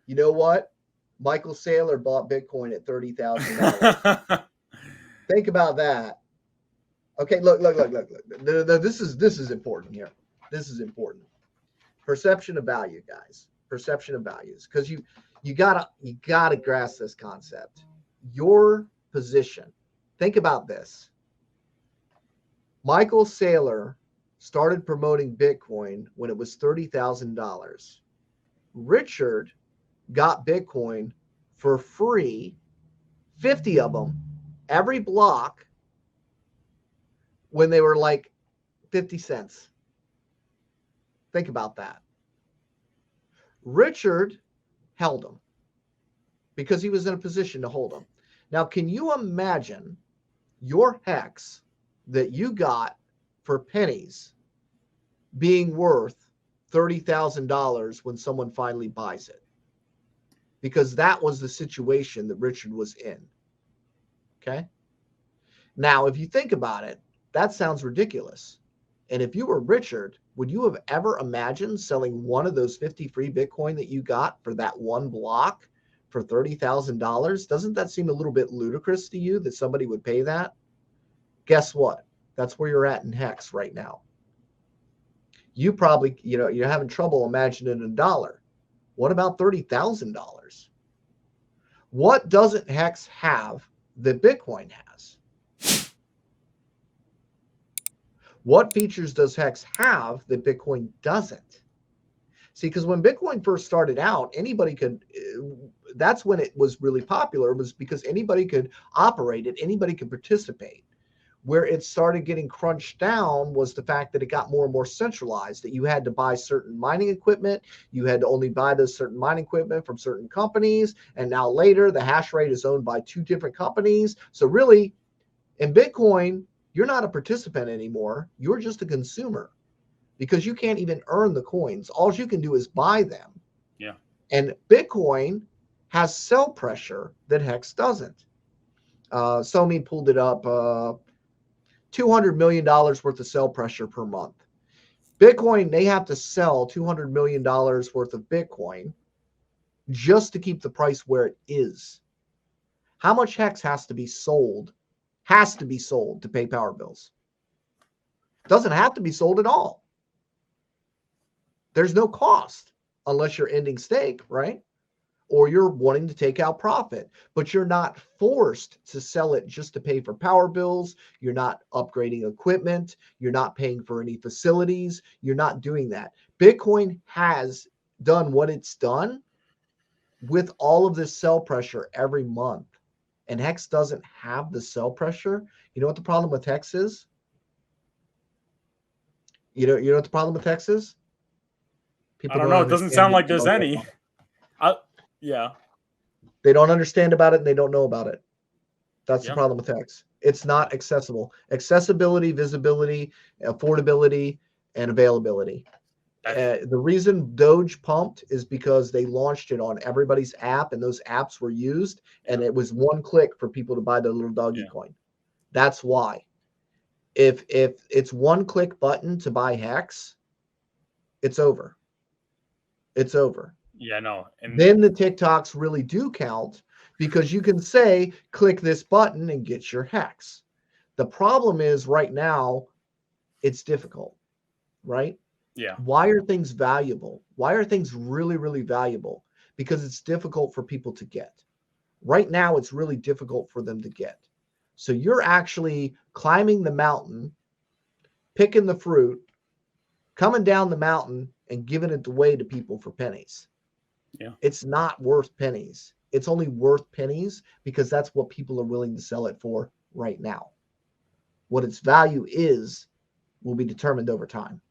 You know what? Michael Saylor bought Bitcoin at $30,000. Think about that. Okay, look. This is important here. This is important. Perception of value, guys. Perception of values, because you gotta grasp this concept. Your position. Think about this. Michael Saylor started promoting Bitcoin when it was $30,000. Richard got Bitcoin for free, 50 of them, every block, when they were like 50 cents. Think about that. Richard held them because he was in a position to hold them. Now, can you imagine your HEX that you got for pennies being worth $30,000 when someone finally buys it? Because that was the situation that Richard was in. Okay. Now, if you think about it, that sounds ridiculous. And if you were Richard, would you have ever imagined selling one of those 50 free Bitcoin that you got for that one block for $30,000? Doesn't that seem a little bit ludicrous to you that somebody would pay that? Guess what? That's where you're at in HEX right now. You probably, you're having trouble imagining a dollar. What about $30,000? What doesn't HEX have that Bitcoin has? What features does HEX have that Bitcoin doesn't? See, because when Bitcoin first started out, anybody could, that's when it was really popular, was because anybody could operate it, anybody could participate. Where it started getting crunched down was the fact that it got more and more centralized, that you had to buy certain mining equipment. You had to only buy those certain mining equipment from certain companies. And now later, the hash rate is owned by 2 different companies. So really, in Bitcoin, you're not a participant anymore. You're just a consumer because you can't even earn the coins. All you can do is buy them. Yeah. And Bitcoin has sell pressure that HEX doesn't. Somi pulled it up. $200 million worth of sell pressure per month. Bitcoin, they have to sell $200 million worth of Bitcoin just to keep the price where it is. How much HEX has to be sold? Has to be sold to pay power bills. Doesn't have to be sold at all. There's no cost unless you're ending stake, right? Or you're wanting to take out profit, but you're not forced to sell it just to pay for power bills. You're not upgrading equipment. You're not paying for any facilities. You're not doing that. Bitcoin has done what it's done with all of this sell pressure every month. And HEX doesn't have the sell pressure. You know what the problem with HEX is? You know what the problem with HEX is? People I don't know. It doesn't sound like there's any. Yeah. They don't understand about it and they don't know about it. That's the problem with HEX. It's not accessible. Accessibility, visibility, affordability, and availability. The reason Doge pumped is because they launched it on everybody's app and those apps were used and it was one click for people to buy the little doggy coin. That's why. If it's one click button to buy HEX, it's over. It's over. Yeah, no. And then the TikToks really do count because you can say, click this button and get your HEX. The problem is right now, it's difficult, right? Yeah. Why are things valuable? Why are things really, really valuable? Because it's difficult for people to get. Right now, it's really difficult for them to get. So you're actually climbing the mountain, picking the fruit, coming down the mountain and giving it away to people for pennies. Yeah. It's not worth pennies. It's only worth pennies because that's what people are willing to sell it for right now. What its value is will be determined over time.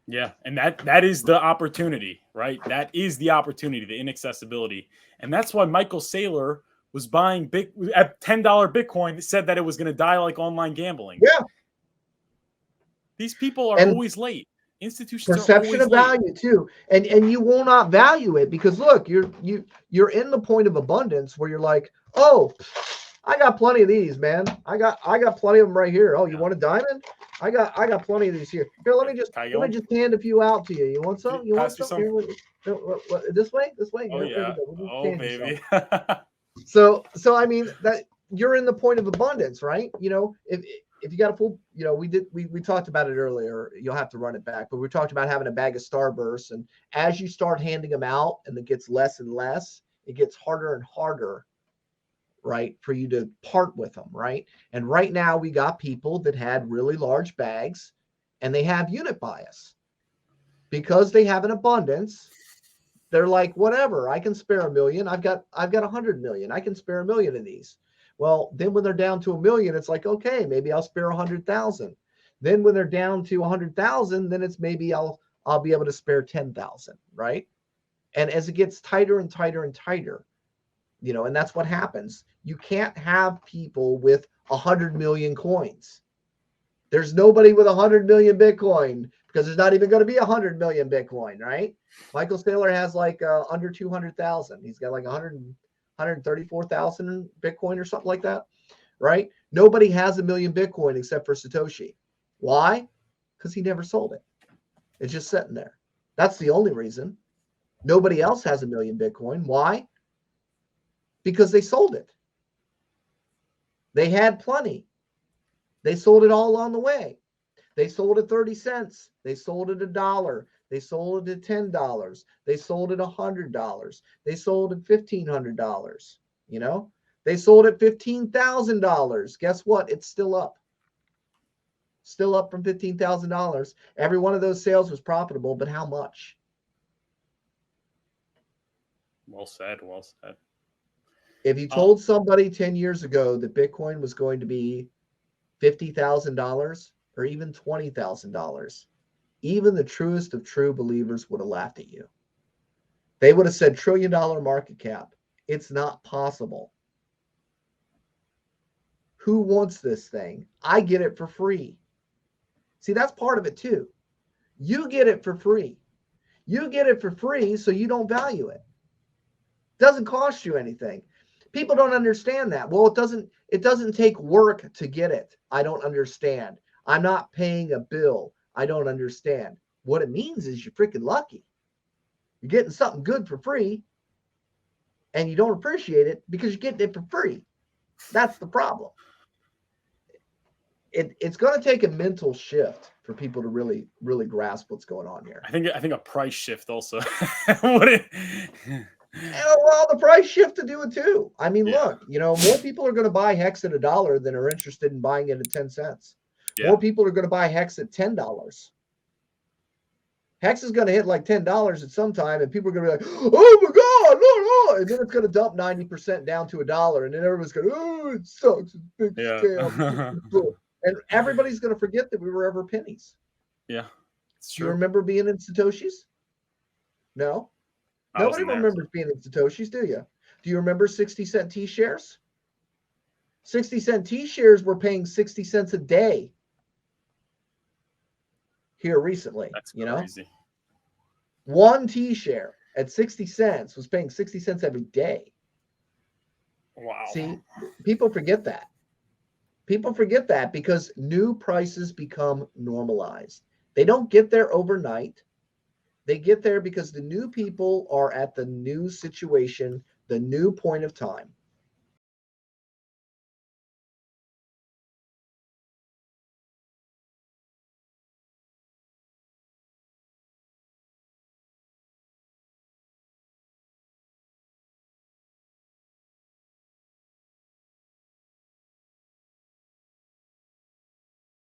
Yeah, and that is the opportunity, right? That is the opportunity, the inaccessibility. And that's why Michael Saylor was buying at $10 Bitcoin, said that it was going to die like online gambling. Yeah. These people are always late. Institutions perception are of value late. too, and you will not value it because look, you're in the point of abundance where you're like, oh, I got plenty of these, man. I got plenty of them right here. Oh, you want a diamond? I got plenty of these here. Here, let me just hand a few out to you. You want some? You want some? Here, This way? This way? Oh Here we yeah. go. We'll Oh change yourself. baby. So I mean that you're in the point of abundance, right? You know, if you got a full, you know, we talked about it earlier. You'll have to run it back, but we talked about having a bag of Starbursts, and as you start handing them out, and it gets less and less, it gets harder and harder, right, for you to part with them, right? And right now we got people that had really large bags, and they have unit bias because they have an abundance. They're like, whatever, I can spare $1 million. I've got 100 million. I can spare $1 million of these. Well, then when they're down to $1 million, it's like, okay, maybe I'll spare 100,000. Then when they're down to 100,000, then it's maybe I'll be able to spare 10,000, right? And as it gets tighter and tighter and tighter, you know, and that's what happens. You can't have people with 100 million coins. There's nobody with 100 million Bitcoin because there's not even going to be 100 million Bitcoin, right? Michael Saylor has like under 200,000. He's got like 134,000 Bitcoin or something like that, right? Nobody has 1 million Bitcoin except for Satoshi. Why? Because he never sold it. It's just sitting there. That's the only reason. Nobody else has 1 million Bitcoin. Why? Because they sold it. They had plenty. They sold it all along the way. They sold it 30 cents. They sold it $1. They sold it at $10. They sold it $100. They sold it $1,500. You know, they sold it $15,000. Guess what? It's still up. Still up from $15,000. Every one of those sales was profitable, but how much? Well said. Well said. If you told somebody 10 years ago that Bitcoin was going to be $50,000 or even $20,000, even the truest of true believers would have laughed at you. They would have said $1 trillion market cap. It's not possible. Who wants this thing? I get it for free. See, that's part of it too. You get it for free. You get it for free, so you don't value it. It doesn't cost you anything. People don't understand that. Well, it doesn't take work to get it. I don't understand. I'm not paying a bill. I don't understand. What it means is you're freaking lucky. You're getting something good for free, and you don't appreciate it because you're getting it for free. That's the problem. It's going to take a mental shift for people to really, really grasp what's going on here. I think a price shift also. Well, the price shift to do it too. I mean, look, you know, more people are going to buy HEX at $1 than are interested in buying it at 10 cents. Yeah. More people are going to buy HEX at $10. HEX is going to hit like $10 at some time, and people are going to be like, oh my God, no. And then it's going to dump 90% down to $1. And then everybody's going, oh, it sucks. It's a big scam. And everybody's going to forget that we were ever pennies. Yeah. Do you remember being in Satoshis? No. Nobody remembers being in Satoshis, do you? Do you remember 60-cent T-shares? 60-cent T-shares were paying 60 cents a day here recently. That's crazy. You know? One T-share at 60 cents was paying 60 cents every day. Wow. See, people forget that. People forget that because new prices become normalized. They don't get there overnight. They get there because the new people are at the new situation, the new point of time.